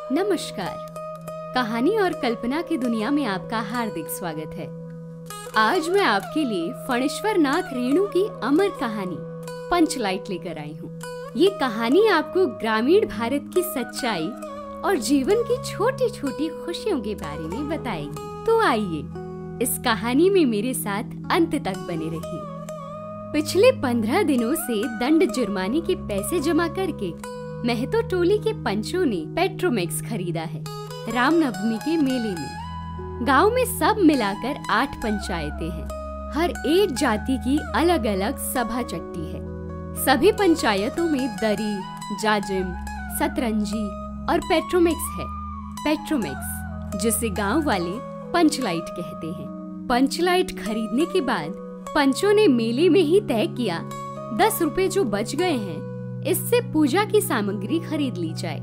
नमस्कार। कहानी और कल्पना की दुनिया में आपका हार्दिक स्वागत है। आज मैं आपके लिए फणेश्वर नाथ रेणु की अमर कहानी पंचलाइट लेकर आई हूँ। ये कहानी आपको ग्रामीण भारत की सच्चाई और जीवन की छोटी छोटी खुशियों के बारे में बताएगी। तो आइए इस कहानी में मेरे साथ अंत तक बने रहिए। पिछले 15 दिनों से दंड जुर्माने के पैसे जमा करके महतो टोली के पंचों ने पेट्रोमैक्स खरीदा है रामनवमी के मेले में। गांव में सब मिलाकर 8 पंचायतें हैं। हर एक जाति की अलग अलग सभा चट्टी है। सभी पंचायतों में दरी, जाजिम, सतरंजी और पेट्रोमैक्स है। पेट्रोमैक्स जिसे गांव वाले पंचलाइट कहते हैं। पंचलाइट खरीदने के बाद पंचों ने मेले में ही तय किया 10 रुपए जो बच गए हैं इससे पूजा की सामग्री खरीद ली जाए।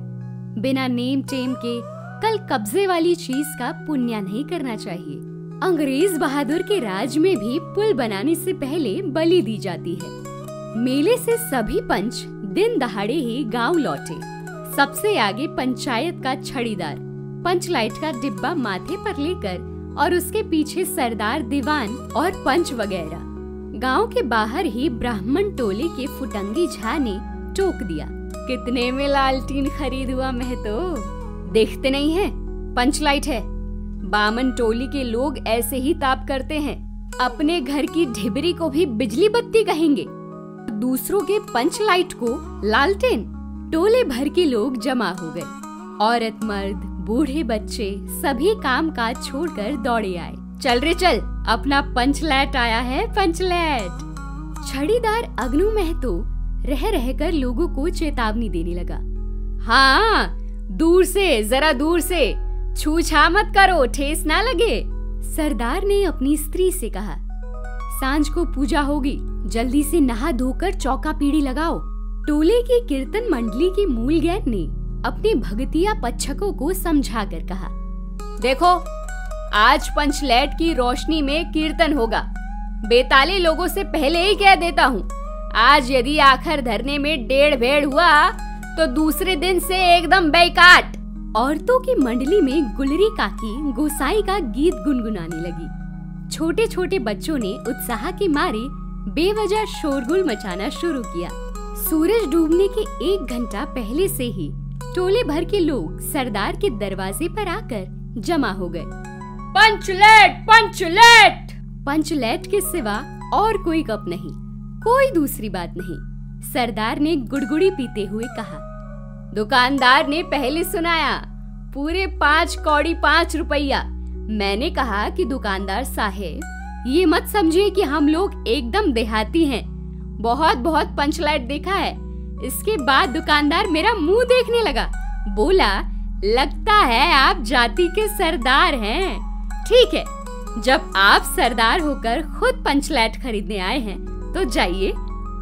बिना नेम टेम के कल कब्जे वाली चीज का पुण्य नहीं करना चाहिए। अंग्रेज बहादुर के राज में भी पुल बनाने से पहले बलि दी जाती है। मेले से सभी पंच दिन दहाड़े ही गांव लौटे। सबसे आगे पंचायत का छड़ीदार पंचलाइट का डिब्बा माथे पर लेकर और उसके पीछे सरदार, दीवान और पंच वगैरह। गांव के बाहर ही ब्राह्मण टोले के फुटंगी झा ने टोक दिया, कितने में लालटीन खरीद हुआ महतो? देखते नहीं है पंचलाइट है। बामन टोली के लोग ऐसे ही ताप करते हैं। अपने घर की ढिबरी को भी बिजली बत्ती कहेंगे, दूसरों के पंचलाइट को लालटेन। टोले भर के लोग जमा हो गए। औरत मर्द बूढ़े बच्चे सभी काम काज छोड़कर दौड़े आए। चल रे चल, अपना पंचलाइट आया है पंचलाइट। छड़ीदार अग्नू महतो रह रहकर लोगों को चेतावनी देने लगा। हाँ, दूर से, जरा दूर से, छूछा मत करो, ठेस ना लगे। सरदार ने अपनी स्त्री से कहा, सांझ को पूजा होगी, जल्दी से नहा धोकर चौका पीढ़ी लगाओ। टोले की कीर्तन मंडली की मूल ज्ञान ने अपने भगतिया पच्छकों को समझा कर कहा, देखो आज पंचलैट की रोशनी में कीर्तन होगा। बेताले लोगों से पहले ही कह देता हूँ, आज यदि आखिर धरने में 1.5 भेड़ हुआ तो दूसरे दिन से एकदम बैकाट। औरतों की मंडली में गुलरी काकी गोसाई का गीत गुनगुनाने लगी। छोटे छोटे बच्चों ने उत्साह के मारे बेवजह शोरगुल मचाना शुरू किया। सूरज डूबने के 1 घंटा पहले से ही टोले भर के लोग सरदार के दरवाजे पर आकर जमा हो गए। पंचलैट पंचलैट। पंचलैट के सिवा और कोई गप नहीं, कोई दूसरी बात नहीं। सरदार ने गुड़गुड़ी पीते हुए कहा। दुकानदार ने पहले सुनाया, पूरे 5 कौड़ी 5 रुपया। मैंने कहा कि दुकानदार साहेब, ये मत समझिए कि हम लोग एकदम देहाती हैं। बहुत बहुत पंचलाइट देखा है। इसके बाद दुकानदार मेरा मुंह देखने लगा, बोला, लगता है आप जाति के सरदार हैं। ठीक है, जब आप सरदार होकर खुद पंचलाइट खरीदने आए हैं तो जाइए,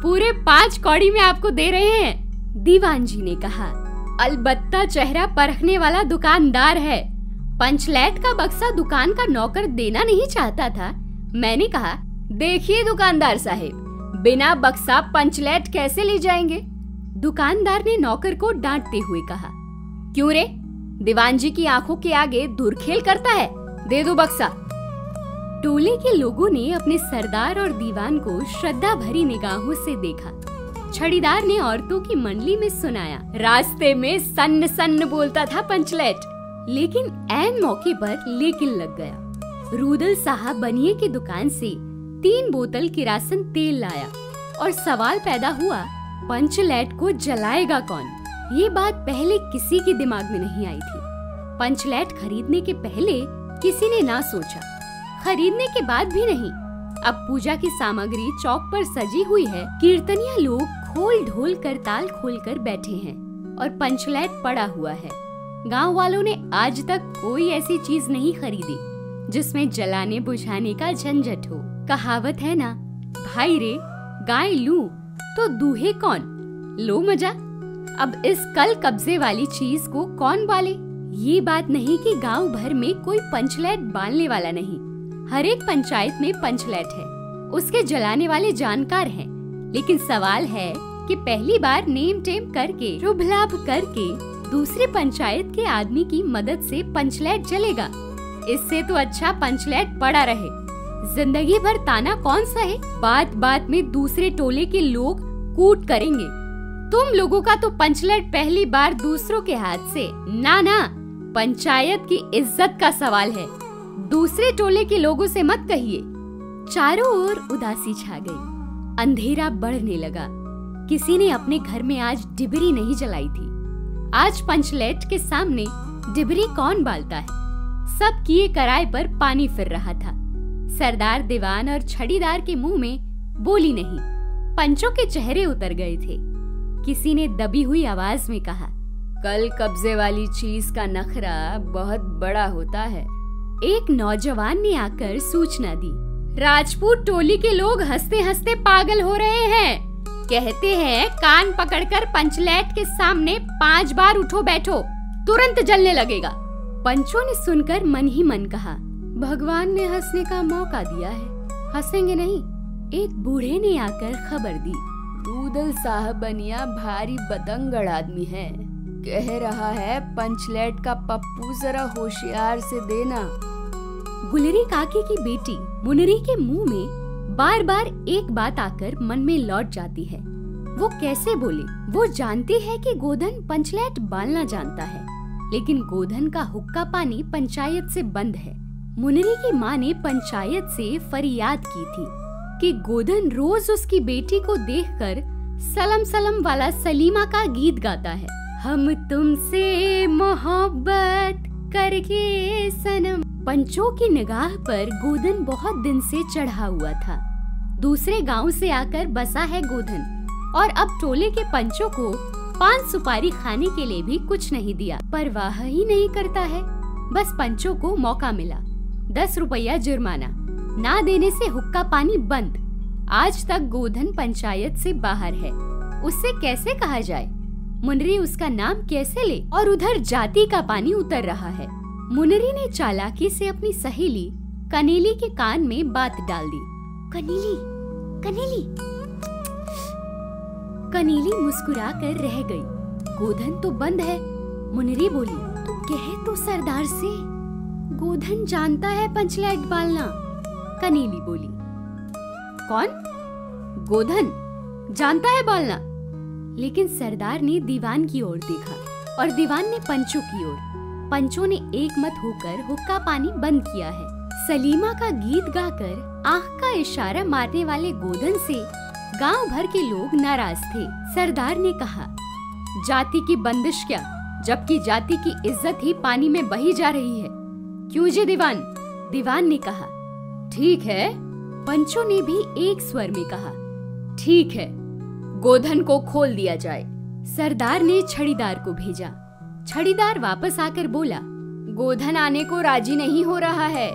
पूरे 5 कौड़ी में आपको दे रहे हैं। दीवान जी ने कहा, अलबत्ता चेहरा परखने वाला दुकानदार है। पंचलैट का बक्सा दुकान का नौकर देना नहीं चाहता था। मैंने कहा, देखिए दुकानदार साहेब, बिना बक्सा पंचलैट कैसे ले जाएंगे? दुकानदार ने नौकर को डांटते हुए कहा, क्यों रे, दीवान जी की आंखों के आगे धुरखेल करता है? दे दो बक्सा। टोले के लोगों ने अपने सरदार और दीवान को श्रद्धा भरी निगाहों से देखा। छड़ीदार ने औरतों की मंडली में सुनाया, रास्ते में सन्न सन्न बोलता था पंचलैट, लेकिन ऐन मौके पर लेकिन लग गया। रूदल साहब बनिए की दुकान से 3 बोतल किरासन तेल लाया और सवाल पैदा हुआ, पंचलैट को जलाएगा कौन? ये बात पहले किसी के दिमाग में नहीं आई थी। पंचलैट खरीदने के पहले किसी ने ना सोचा, खरीदने के बाद भी नहीं। अब पूजा की सामग्री चौक पर सजी हुई है। कीर्तनिया लोग खोल ढोल करताल खोलकर बैठे हैं और पंचलैट पड़ा हुआ है। गांव वालों ने आज तक कोई ऐसी चीज नहीं खरीदी जिसमें जलाने बुझाने का झंझट हो। कहावत है ना, भाई रे गाय लूं तो दूहे कौन, लो मजा। अब इस कल कब्जे वाली चीज को कौन बाले? ये बात नहीं कि गांव भर में कोई पंचलैट बालने वाला नहीं। हर एक पंचायत में पंचलैट है, उसके जलाने वाले जानकार हैं। लेकिन सवाल है कि पहली बार नेम टेम करके शुभ लाभ करके दूसरे पंचायत के आदमी की मदद से पंचलैट जलेगा। इससे तो अच्छा पंचलैट पड़ा रहे। जिंदगी भर ताना कौन सहे? बात बात में दूसरे टोले के लोग कूट करेंगे। तुम लोगों का तो पंचलैट पहली बार दूसरों के हाथ से। ना ना, पंचायत की इज्जत का सवाल है, दूसरे टोले के लोगों से मत कहिए। चारों ओर उदासी छा गई। अंधेरा बढ़ने लगा। किसी ने अपने घर में आज डिबरी नहीं जलाई थी। आज पंचलैट के सामने डिबरी कौन बालता है? सब किए कराए पर पानी फिर रहा था। सरदार, दीवान और छड़ीदार के मुंह में बोली नहीं। पंचों के चेहरे उतर गए थे। किसी ने दबी हुई आवाज में कहा, कल कब्जे वाली चीज का नखरा बहुत बड़ा होता है। एक नौजवान ने आकर सूचना दी, राजपूत टोली के लोग हंसते हंसते पागल हो रहे हैं। कहते हैं कान पकड़कर पंचलैट के सामने 5 बार उठो बैठो, तुरंत जलने लगेगा। पंचों ने सुनकर मन ही मन कहा, भगवान ने हंसने का मौका दिया है, हंसेंगे नहीं। एक बूढ़े ने आकर खबर दी, रूदल साहब बनिया भारी बतंगड़ आदमी है, कह रहा है पंचलैट का पप्पू जरा होशियार से देना। गुलरी काकी की बेटी मुनरी के मुंह में बार बार एक बात आकर मन में लौट जाती है। वो कैसे बोले? वो जानती है कि गोधन पंचलैट बालना जानता है, लेकिन गोधन का हुक्का पानी पंचायत से बंद है। मुनरी की माँ ने पंचायत से फरियाद की थी कि गोधन रोज उसकी बेटी को देखकर सलम सलम वाला सलीमा का गीत गाता है। हम तुमसे मोहब्बत करके सनम। पंचों की निगाह पर गोधन बहुत दिन से चढ़ा हुआ था। दूसरे गांव से आकर बसा है गोधन, और अब टोले के पंचों को पान सुपारी खाने के लिए भी कुछ नहीं दिया। परवाह ही नहीं करता है। बस पंचों को मौका मिला। 10 रुपया जुर्माना, ना देने से हुक्का पानी बंद। आज तक गोधन पंचायत से बाहर है। उससे कैसे कहा जाए? मुनरी उसका नाम कैसे ले? और उधर जाति का पानी उतर रहा है। मुनरी ने चालाकी से अपनी सहेली कनेली के कान में बात डाल दी। कनेली, कनेली। कनेली मुस्कुरा कर रह गई। गोधन तो बंद है। मुनरी बोली, तू कहे तो सरदार से, गोधन जानता है पंचलैट बालना। कनेली बोली, कौन? गोधन जानता है बालना? लेकिन सरदार ने दीवान की ओर देखा और दीवान ने पंचों की ओर। पंचों ने एक मत होकर हुक्का पानी बंद किया है। सलीमा का गीत गाकर आंख का इशारा मारने वाले गोधन से गांव भर के लोग नाराज थे। सरदार ने कहा, जाति की बंदिश क्या, जबकि जाति की इज्जत ही पानी में बही जा रही है। क्यों जी दीवान? दीवान ने कहा, ठीक है। पंचों ने भी एक स्वर में कहा, ठीक है, गोधन को खोल दिया जाए। सरदार ने छड़ीदार को भेजा। छड़ीदार वापस आकर बोला, गोधन आने को राजी नहीं हो रहा है।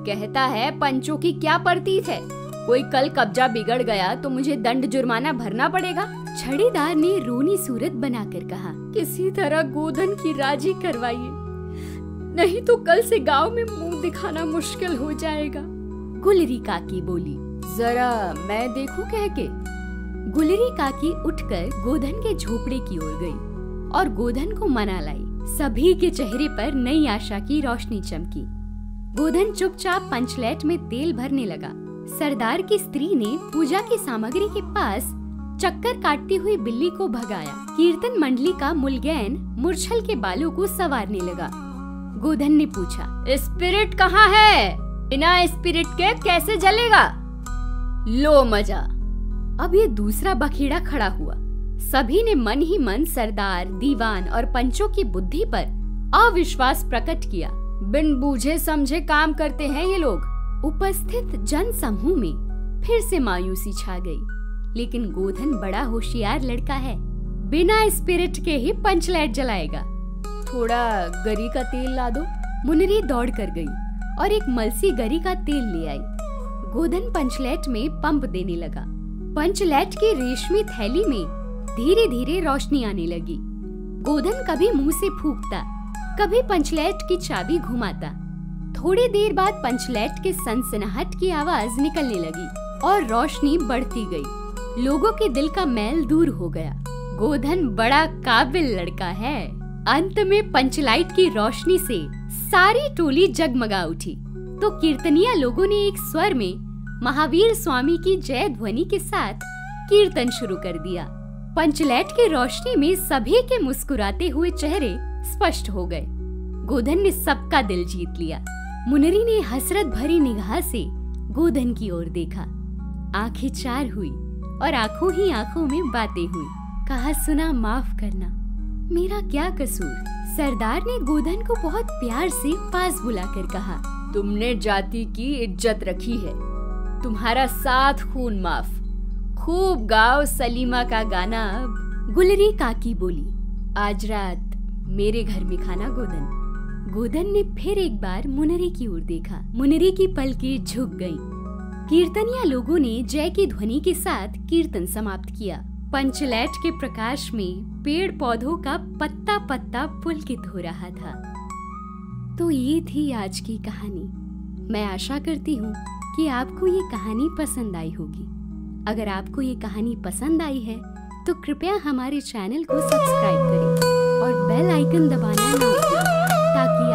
कहता है पंचों की क्या परतीत है, कोई कल कब्जा बिगड़ गया तो मुझे दंड जुर्माना भरना पड़ेगा। छड़ीदार ने रोनी सूरत बनाकर कहा, किसी तरह गोधन की राजी करवाइए, नहीं तो कल से गांव में मुंह दिखाना मुश्किल हो जाएगा। गुलरी काकी बोली, जरा मैं देखूं कह के। गुलरी काकी उठकर गोधन के झोपड़े की ओर गई और गोधन को मना लाई। सभी के चेहरे पर नई आशा की रोशनी चमकी। गोधन चुपचाप पंचलैट में तेल भरने लगा। सरदार की स्त्री ने पूजा की सामग्री के पास चक्कर काटती हुई बिल्ली को भगाया। कीर्तन मंडली का मुलगैन मूर्छल के बालों को संवारने लगा। गोधन ने पूछा, स्पिरिट कहाँ है? बिना स्पिरिट के कैसे जलेगा? लो मजा। अब ये दूसरा बखेड़ा खड़ा हुआ। सभी ने मन ही मन सरदार, दीवान और पंचों की बुद्धि पर अविश्वास प्रकट किया। बिन बूझे समझे काम करते हैं ये लोग। उपस्थित जन समूह में फिर से मायूसी छा गई। लेकिन गोधन बड़ा होशियार लड़का है, बिना स्पिरिट के ही पंचलैट जलाएगा। थोड़ा गरी का तेल ला दो। मुनरी दौड़ कर गई और एक मलसी गरी का तेल ले आई। गोधन पंचलैट में पंप देने लगा। पंचलैट की रेशमी थैली में धीरे धीरे रोशनी आने लगी। गोधन कभी मुंह से फूंकता, कभी पंचलैट की चाबी घुमाता। थोड़ी देर बाद पंचलैट के सनसनाहट की आवाज निकलने लगी और रोशनी बढ़ती गई। लोगों के दिल का मैल दूर हो गया। गोधन बड़ा काबिल लड़का है। अंत में पंचलाइट की रोशनी से सारी टोली जगमगा उठी तो कीर्तनिया लोगों ने एक स्वर में महावीर स्वामी की जय ध्वनि के साथ कीर्तन शुरू कर दिया। पंचलाइट की रोशनी में सभी के मुस्कुराते हुए चेहरे स्पष्ट हो गए। गोधन ने सबका दिल जीत लिया। मुनरी ने हसरत भरी निगाह से गोधन की ओर देखा। आंखें चार हुई और आंखों ही आंखों में बातें हुई। कहा, सुना माफ करना, मेरा क्या कसूर। सरदार ने गोधन को बहुत प्यार से पास बुलाकर कहा, तुमने जाति की इज्जत रखी है, तुम्हारा 7 खून माफ। खूब गाओ सलीमा का गाना अब। गुलरी काकी बोली, आज रात मेरे घर में खाना गोधन। गोधन ने फिर एक बार मुनरी की ओर देखा। मुनरी की पलकें झुक गईं। कीर्तनिया लोगों ने जय की ध्वनि के साथ कीर्तन समाप्त किया। पंचलाइट के प्रकाश में पेड़ पौधों का पत्ता पत्ता पुलकित हो रहा था। तो ये थी आज की कहानी। मैं आशा करती हूँ कि आपको ये कहानी पसंद आई होगी। अगर आपको ये कहानी पसंद आई है तो कृपया हमारे चैनल को सब्सक्राइब करें और बेल आइकन दबाना ना भूलें ताकि